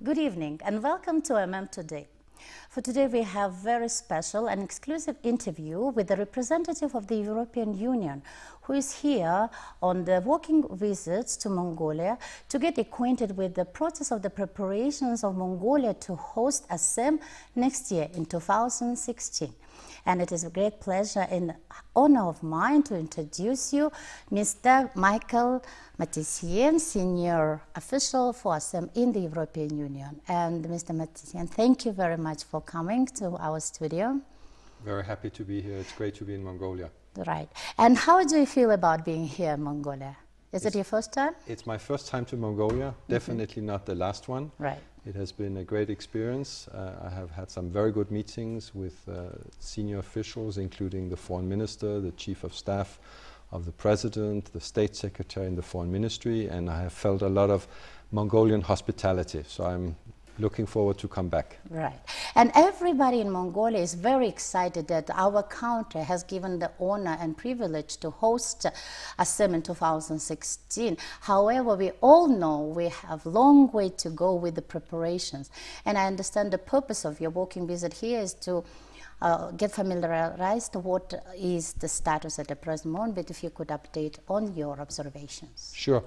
Good evening and welcome to Today. For today we have a very special and exclusive interview with the representative of the European Union who is here on the walking visits to Mongolia to get acquainted with the process of the preparations of Mongolia to host Asem next year in 2016. And it is a great pleasure and honor of mine to introduce you Mr. Michael Matissien, Senior Official for Asem in the European Union. And Mr. Matissien, thank you very much for coming to our studio. Very happy to be here. It's great to be in Mongolia. Right. And how do you feel about being here in Mongolia? Is it your first time? It's my first time to Mongolia, definitely not the last one. Right. It has been a great experience. I have had some very good meetings with senior officials, including the foreign minister, the chief of staff of the president, the state secretary in the foreign ministry, and I have felt a lot of Mongolian hospitality. So I'm looking forward to come back. Right. And everybody in Mongolia is very excited that our country has given the honor and privilege to host Asem in 2016. However, we all know we have a long way to go with the preparations. And I understand the purpose of your walking visit here is to get familiarized to what is the status at the present moment, but if you could update on your observations. Sure.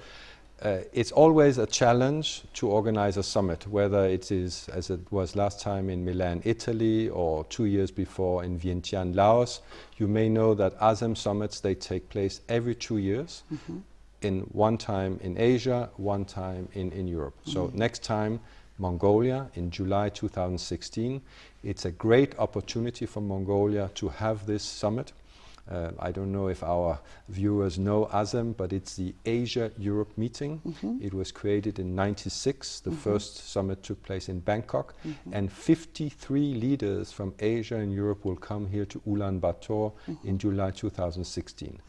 It's always a challenge to organize a summit, whether it is, as it was last time, in Milan, Italy, or 2 years before in Vientiane, Laos. You may know that Asem summits, they take place every 2 years, in one time in Asia, one time in Europe. So next time, Mongolia in July 2016. It's a great opportunity for Mongolia to have this summit. I don't know if our viewers know Asem, but it's the Asia-Europe meeting. It was created in '96. The first summit took place in Bangkok. And 53 leaders from Asia and Europe will come here to Ulaanbaatar in July 2016.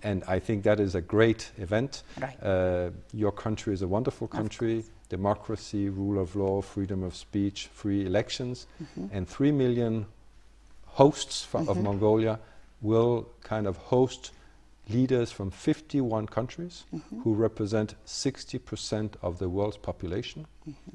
And I think that is a great event. Right. Your country is a wonderful country. Democracy, rule of law, freedom of speech, free elections. And 3 million hosts of Mongolia will kind of host leaders from 51 countries who represent 60% of the world's population,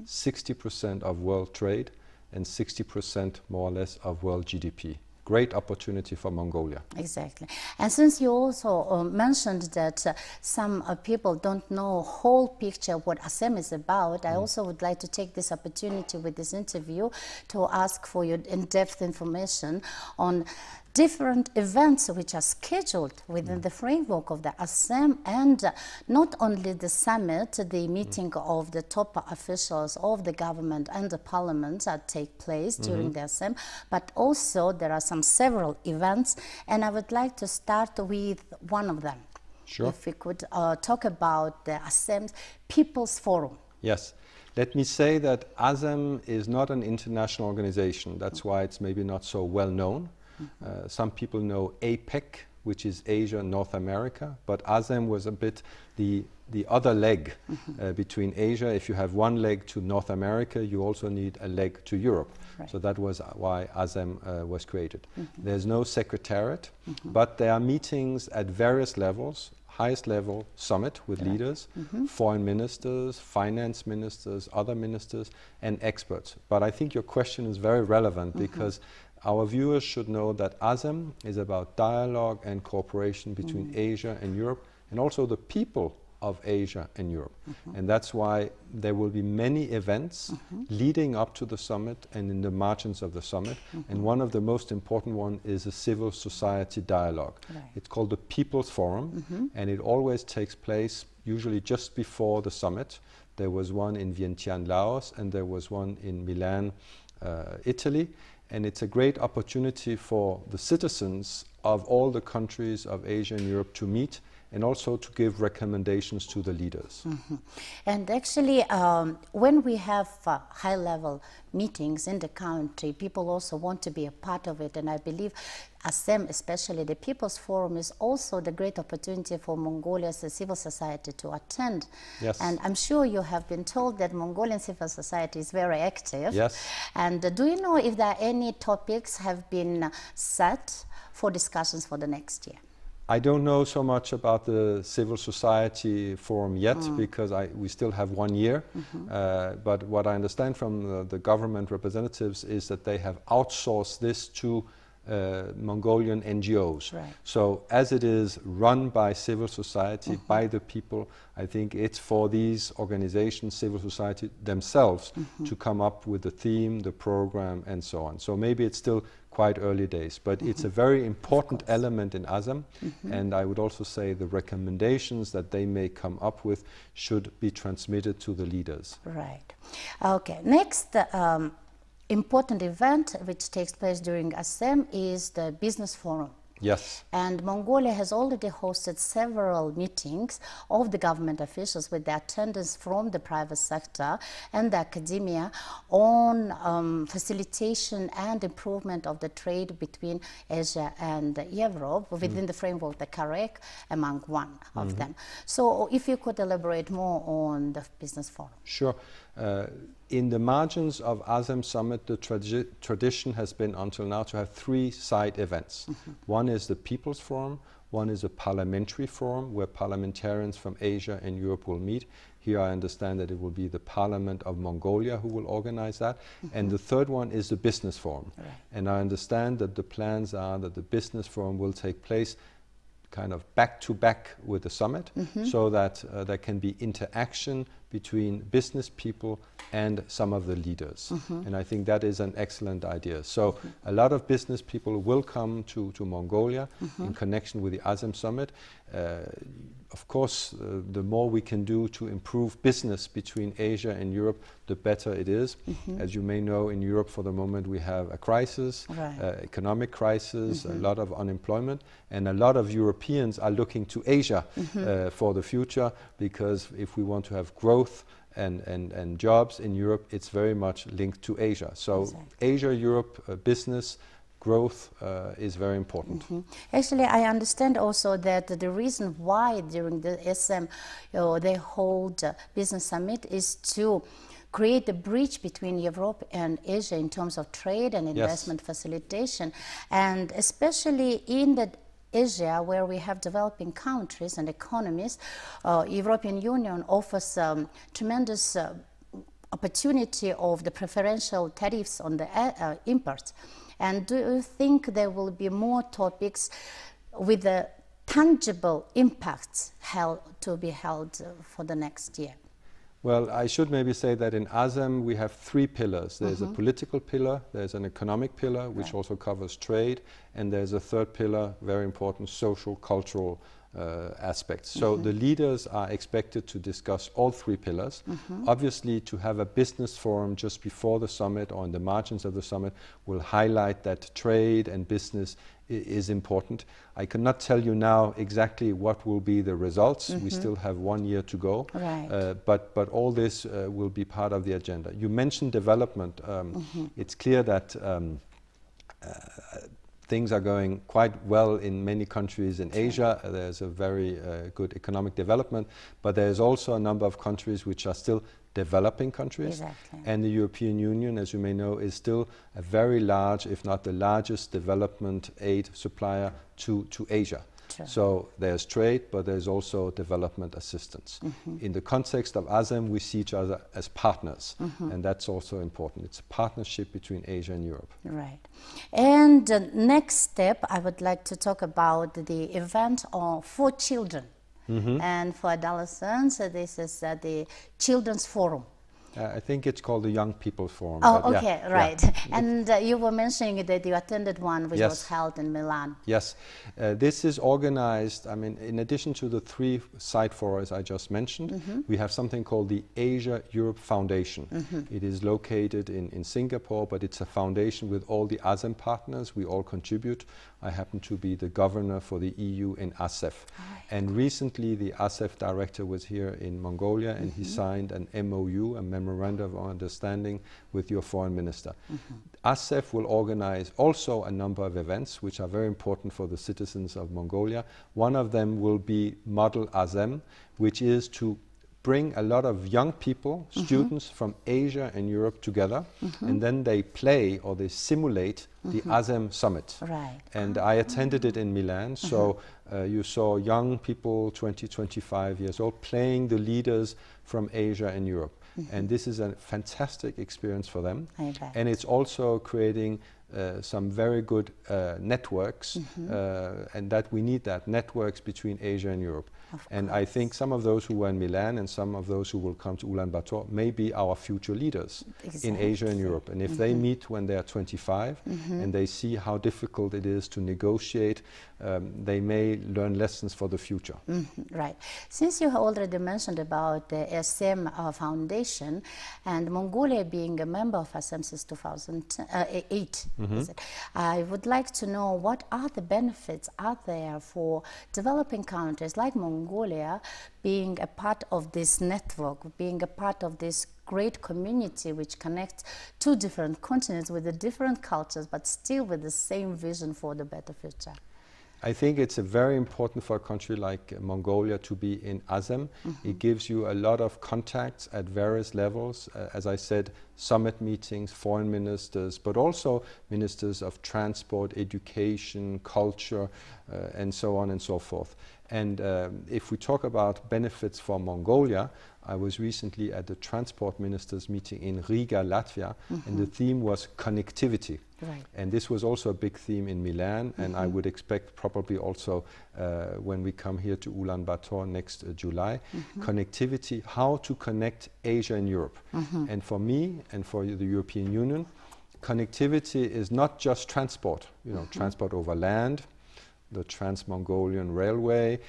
60% of world trade, and 60% more or less of world GDP. Great opportunity for Mongolia. Exactly. And since you also mentioned that some people don't know whole picture of what Asem is about, I also would like to take this opportunity with this interview to ask for your in-depth information on different events which are scheduled within the framework of the Asem, and not only the summit, the meeting of the top officials of the government and the parliament that take place during the Asem, but also there are several events, and I would like to start with one of them. Sure. If we could talk about the Asem People's Forum. Yes. Let me say that Asem is not an international organization. That's why it's maybe not so well known. Some people know APEC, which is Asia and North America, but Asem was a bit the other leg between Asia. If you have one leg to North America, you also need a leg to Europe. Right. So that was why Asem was created. There's no secretariat, but there are meetings at various levels. Highest level summit with leaders, foreign ministers, finance ministers, other ministers, and experts. But I think your question is very relevant because our viewers should know that Asem is about dialogue and cooperation between Asia and Europe, and also the people of Asia and Europe. And that's why there will be many events leading up to the summit and in the margins of the summit. And one of the most important one is a civil society dialogue. Right. It's called the People's Forum, and it always takes place usually just before the summit. There was one in Vientiane, Laos, and there was one in Milan, Italy. And it's a great opportunity for the citizens of all the countries of Asia and Europe to meet and also to give recommendations to the leaders. And actually, when we have high-level meetings in the country, people also want to be a part of it. And I believe Asem, especially the People's Forum, is also the great opportunity for Mongolia's civil society to attend. Yes. And I'm sure you have been told that Mongolian civil society is very active. Yes. And do you know if there are any topics have been set for discussions for the next year? I don't know so much about the civil society forum yet because we still have 1 year. But what I understand from the government representatives is that they have outsourced this to Mongolian NGOs. Right. So as it is run by civil society, by the people, I think it's for these organizations, civil society themselves, to come up with the theme, the program, and so on. So maybe it's still quite early days, but it's a very important element in Asem, and I would also say the recommendations that they may come up with should be transmitted to the leaders. Right. Okay. Next important event which takes place during Asem is the business forum. Yes. And Mongolia has already hosted several meetings of the government officials with the attendance from the private sector and the academia on facilitation and improvement of the trade between Asia and Europe within the framework of the CAREC, among one of them. So if you could elaborate more on the business forum. Sure. In the margins of Asem Summit, the tradition has been until now to have 3 side events. One is the People's Forum, one is a parliamentary forum where parliamentarians from Asia and Europe will meet. Here I understand that it will be the Parliament of Mongolia who will organize that. And the third one is the Business Forum. Right. And I understand that the plans are that the Business Forum will take place kind of back to back with the summit, so that there can be interaction between business people and some of the leaders. And I think that is an excellent idea. So a lot of business people will come to Mongolia in connection with the Asem Summit. Of course, the more we can do to improve business between Asia and Europe, the better it is. As you may know, in Europe for the moment we have a crisis, economic crisis, a lot of unemployment, and a lot of Europeans are looking to Asia for the future, because if we want to have growth and jobs in Europe, it's very much linked to Asia. So Asia-Europe business growth is very important. Actually, I understand also that the reason why during the SM they hold business summit is to create a bridge between Europe and Asia in terms of trade and investment facilitation, and especially in the Asia, where we have developing countries and economies, European Union offers tremendous opportunity of the preferential tariffs on the imports. And do you think there will be more topics with the tangible impacts to be held for the next year? Well, I should maybe say that in Asem we have 3 pillars. There's a political pillar, there's an economic pillar, which also covers trade, and there's a 3rd pillar, very important, social, cultural aspects. So the leaders are expected to discuss all 3 pillars. Obviously, to have a business forum just before the summit or in the margins of the summit will highlight that trade and business is important. I cannot tell you now exactly what will be the results. We still have 1 year to go. Right. But all this will be part of the agenda. You mentioned development. It's clear that things are going quite well in many countries in Asia. There's a very good economic development, but there's also a number of countries which are still developing countries. Exactly. And the European Union, as you may know, is still a very large, if not the largest, development aid supplier to Asia. True. So there's trade, but there's also development assistance. In the context of Asem, we see each other as partners, and that's also important. It's a partnership between Asia and Europe. Right. And next step, I would like to talk about the event for children and for adolescents. This is the Children's Forum. I think it's called the Young People Forum. Oh, okay, right. And you were mentioning that you attended one which was held in Milan. Yes. This is organized, I mean, in addition to the 3 side forums I just mentioned, we have something called the Asia-Europe Foundation. It is located in Singapore, but it's a foundation with all the Asem partners. We all contribute. I happen to be the governor for the EU in ASEF. And recently the ASEF director was here in Mongolia, and he signed an MOU, a Memorandum of Understanding, with your foreign minister. ASEF will organize also a number of events which are very important for the citizens of Mongolia. One of them will be Model Asem, which is to bring a lot of young people, students from Asia and Europe together, and then they play or they simulate the Asem Summit. Right. And I attended it in Milan, so you saw young people, 20, 25 years old, playing the leaders from Asia and Europe. And this is a fantastic experience for them. I bet. And it's also creating some very good networks, and that we need that, networks between Asia and Europe. And I think some of those who were in Milan and some of those who will come to Ulaanbaatar may be our future leaders in Asia and Europe. And if they meet when they are 25 and they see how difficult it is to negotiate, they may learn lessons for the future. Right. Since you have already mentioned about the Asem Foundation and Mongolia being a member of Asem since 2008, I would like to know what are the benefits out there for developing countries like Mongolia being a part of this network, being a part of this great community which connects two different continents with the different cultures but still with the same vision for the better future. I think it's very important for a country like Mongolia to be in Asem. It gives you a lot of contacts at various levels. As I said, summit meetings, foreign ministers, but also ministers of transport, education, culture, and so on and so forth. And if we talk about benefits for Mongolia, I was recently at the transport ministers meeting in Riga, Latvia, and the theme was connectivity. Right. And this was also a big theme in Milan, and I would expect probably also when we come here to Ulaanbaatar next July, connectivity, how to connect Asia and Europe. And for me and for the European Union, connectivity is not just transport, transport over land, the Trans-Mongolian Railway,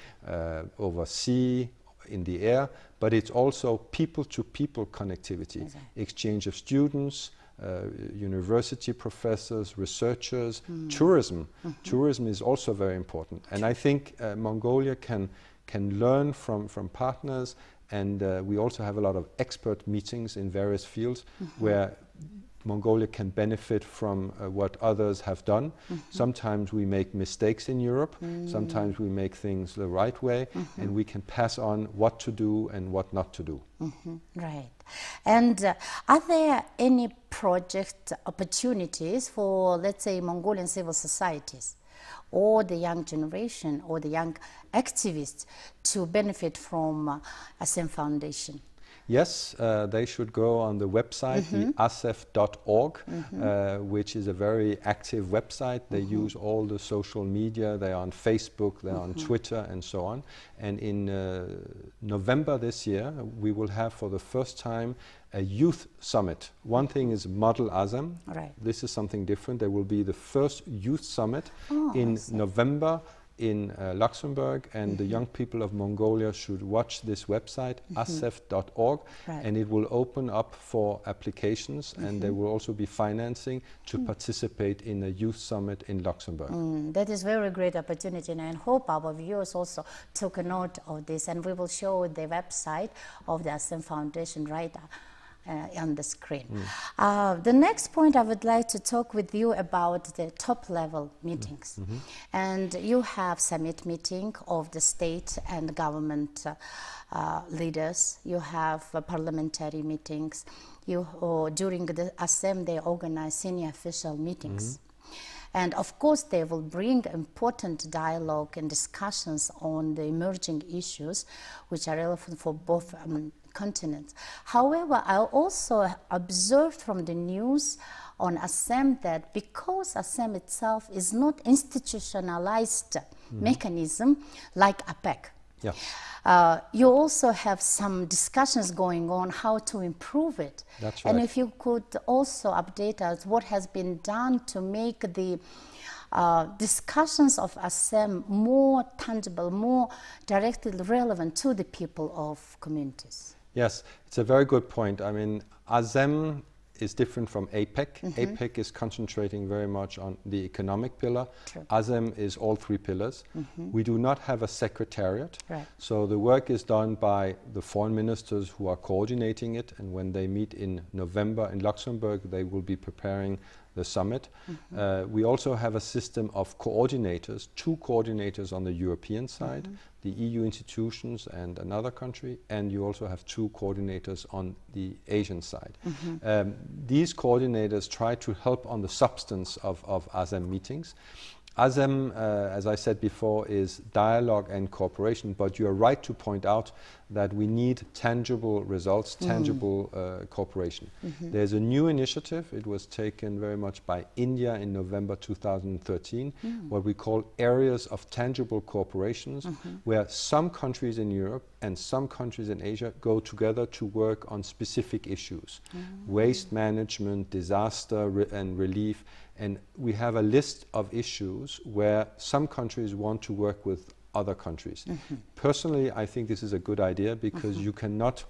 over sea, in the air, but it's also people-to-people connectivity, exchange of students, university professors, researchers, tourism. Tourism is also very important. And I think Mongolia can learn from partners, and we also have a lot of expert meetings in various fields where Mongolia can benefit from what others have done. Sometimes we make mistakes in Europe, sometimes we make things the right way, and we can pass on what to do and what not to do. Right. And are there any project opportunities for, let's say, Mongolian civil societies or the young generation or the young activists to benefit from Asem Foundation? Yes, they should go on the website, the asef.org, which is a very active website. They use all the social media. They are on Facebook, they're on Twitter, and so on. And in November this year, we will have for the first time a youth summit. One thing is Model Asem. Right. This is something different. There will be the first youth summit in November in Luxembourg, and the young people of Mongolia should watch this website, asef.org, and it will open up for applications, and there will also be financing to participate in a youth summit in Luxembourg. That is very great opportunity, and I hope our viewers also took a note of this, and we will show the website of the Asem Foundation right on the screen. The next point I would like to talk with you about the top level meetings. And you have summit meeting of the state and government leaders. You have parliamentary meetings. During the Asem they organize senior official meetings. And of course they will bring important dialogue and discussions on the emerging issues which are relevant for both continents. However, I also observed from the news on Asem that because Asem itself is not institutionalized mechanism like APEC, you also have some discussions going on how to improve it. That's right. And if you could also update us what has been done to make the discussions of Asem more tangible, more directly relevant to the people of communities. Yes, it's a very good point. I mean, Asem is different from APEC. APEC is concentrating very much on the economic pillar. True. Asem is all three pillars. We do not have a secretariat. So the work is done by the foreign ministers who are coordinating it, and when they meet in November in Luxembourg, they will be preparing the summit. We also have a system of coordinators, 2 coordinators on the European side, the EU institutions and another country, and you also have 2 coordinators on the Asian side. These coordinators try to help on the substance of ASEM meetings. ASEM, as I said before, is dialogue and cooperation, but you're right to point out that we need tangible results, tangible cooperation. There's a new initiative. It was taken very much by India in November 2013, what we call areas of tangible cooperations, where some countries in Europe and some countries in Asia go together to work on specific issues, waste management, disaster and relief. And we have a list of issues where some countries want to work with other countries. Personally, I think this is a good idea because you cannot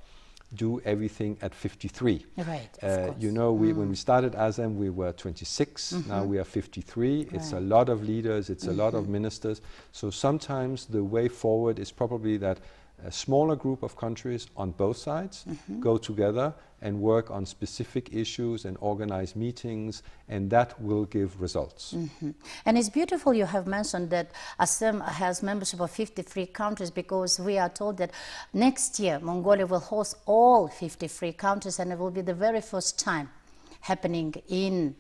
do everything at 53. Right, of course. You know, when we started ASEM, we were 26. Now we are 53. It's a lot of leaders. It's a lot of ministers. So sometimes the way forward is probably that a smaller group of countries on both sides go together and work on specific issues and organize meetings, and that will give results. And it's beautiful you have mentioned that Asem has membership of 53 countries, because we are told that next year Mongolia will host all 53 countries, and it will be the very first time happening in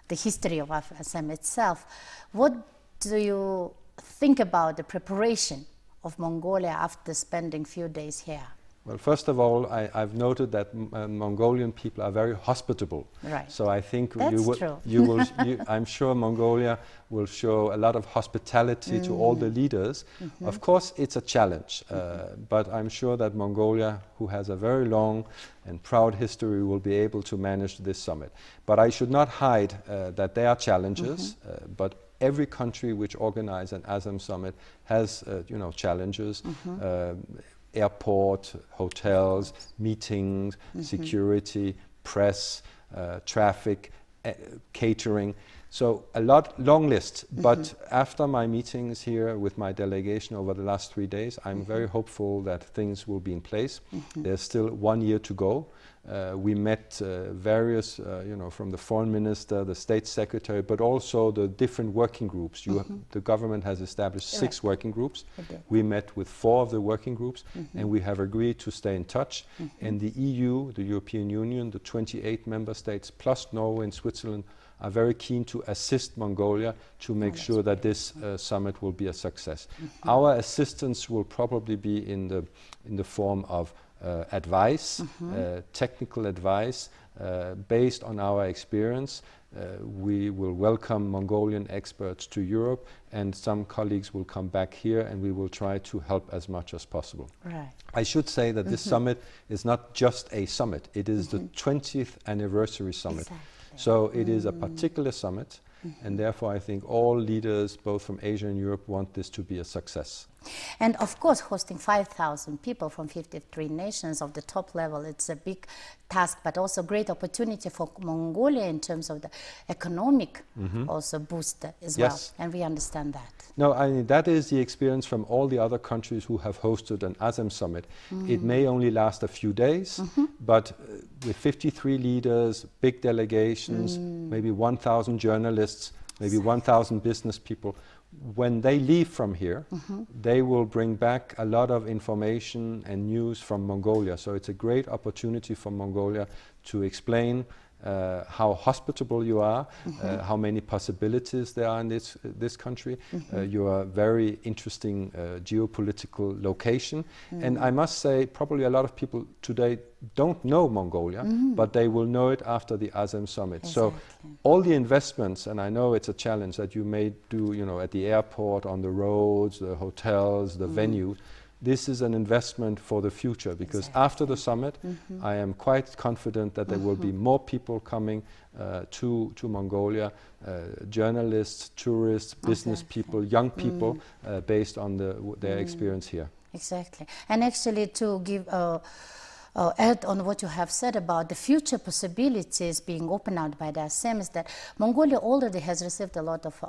the history of Asem itself. What do you think about the preparation of Mongolia after spending few days here? Well, first of all, I've noted that Mongolian people are very hospitable. Right. So I think That's I'm sure Mongolia will show a lot of hospitality to all the leaders. Of course, it's a challenge, but I'm sure that Mongolia, who has a very long and proud history, will be able to manage this summit. But I should not hide that there are challenges, but every country which organizes an ASEM summit has, challenges. Airport, hotels, meetings, security, press, traffic, catering. So a long list. But after my meetings here with my delegation over the last 3 days, I'm very hopeful that things will be in place. There's still 1 year to go. We met various, from the foreign minister, the state secretary, but also the different working groups. The government has established 6 working groups. We met with 4 of the working groups, and we have agreed to stay in touch. And the EU, the European Union, the 28 member states, plus Norway and Switzerland, are very keen to assist Mongolia to make sure that this summit will be a success. Our assistance will probably be in the form of advice, technical advice, based on our experience. We will welcome Mongolian experts to Europe, and some colleagues will come back here, and we will try to help as much as possible. Right. I should say that this summit is not just a summit, it is the 20th anniversary summit. Exactly. So it is a particular summit, and therefore I think all leaders, both from Asia and Europe, want this to be a success. And of course, hosting 5,000 people from 53 nations of the top level, it's a big task, but also great opportunity for Mongolia in terms of the economic also boost as well. And we understand that. No, I mean, that is the experience from all the other countries who have hosted an ASEM summit. It may only last a few days, but with 53 leaders, big delegations, maybe 1,000 journalists, maybe 1,000 business people, when they leave from here, they will bring back a lot of information and news from Mongolia. So it's a great opportunity for Mongolia to explain how hospitable you are, how many possibilities there are in this country. You are a very interesting geopolitical location. And I must say, probably a lot of people today don't know Mongolia, but they will know it after the ASEM summit. So all the investments, and I know it's a challenge that you may do, at the airport, on the roads, the hotels, the venue. This is an investment for the future, because after the summit, I am quite confident that there will be more people coming to Mongolia, journalists, tourists, business people, young people, based on their experience here. Exactly. And actually, to give add on what you have said about the future possibilities being opened out by the Asem is that Mongolia already has received a lot of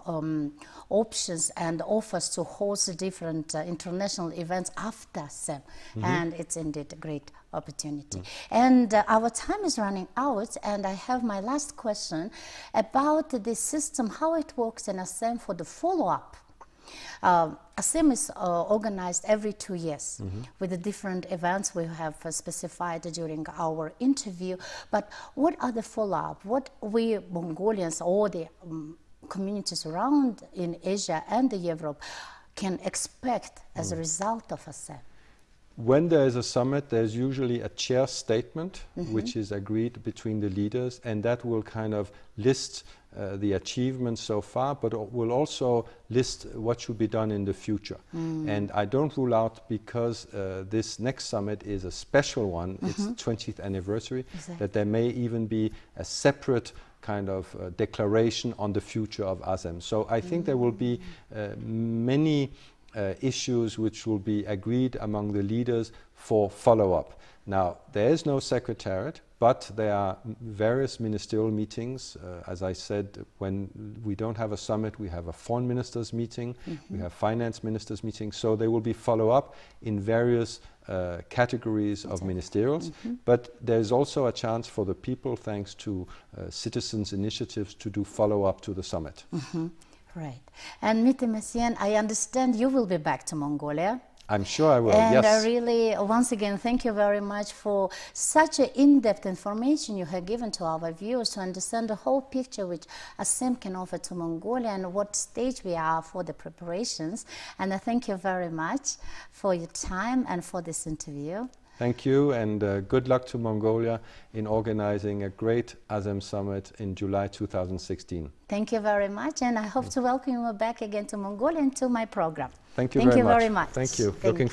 options and offers to host different international events after Asem, and it's indeed a great opportunity. And our time is running out, and I have my last question about the system, how it works in Asem for the follow-up. Asem is organized every 2 years with the different events we have specified during our interview. But what are the follow-up? What we Mongolians or the communities around in Asia and Europe can expect as a result of Asem? When there is a summit, there's usually a chair statement which is agreed between the leaders, and that will kind of list the achievements so far, but will also list what should be done in the future. And I don't rule out, because this next summit is a special one, it's 20th anniversary, that there may even be a separate kind of declaration on the future of Asem. So I think there will be many issues which will be agreed among the leaders for follow-up. Now, there is no secretariat, but there are various ministerial meetings. As I said, when we don't have a summit, we have a foreign ministers meeting, we have finance ministers meeting, so there will be follow-up in various categories of ministerials. But there's also a chance for the people, thanks to citizens' initiatives, to do follow-up to the summit. Right. And Mite Messian, I understand you will be back to Mongolia. I'm sure I will, and yes. I really, once again, thank you very much for such an in-depth information you have given to our viewers to understand the whole picture which Asem can offer to Mongolia and what stage we are for the preparations. And I thank you very much for your time and for this interview. Thank you, and good luck to Mongolia in organizing a great Asem Summit in July 2016. Thank you very much, and I hope to welcome you back again to Mongolia and to my program. Thank you very much. Thank you very much. Thank you. Looking forward.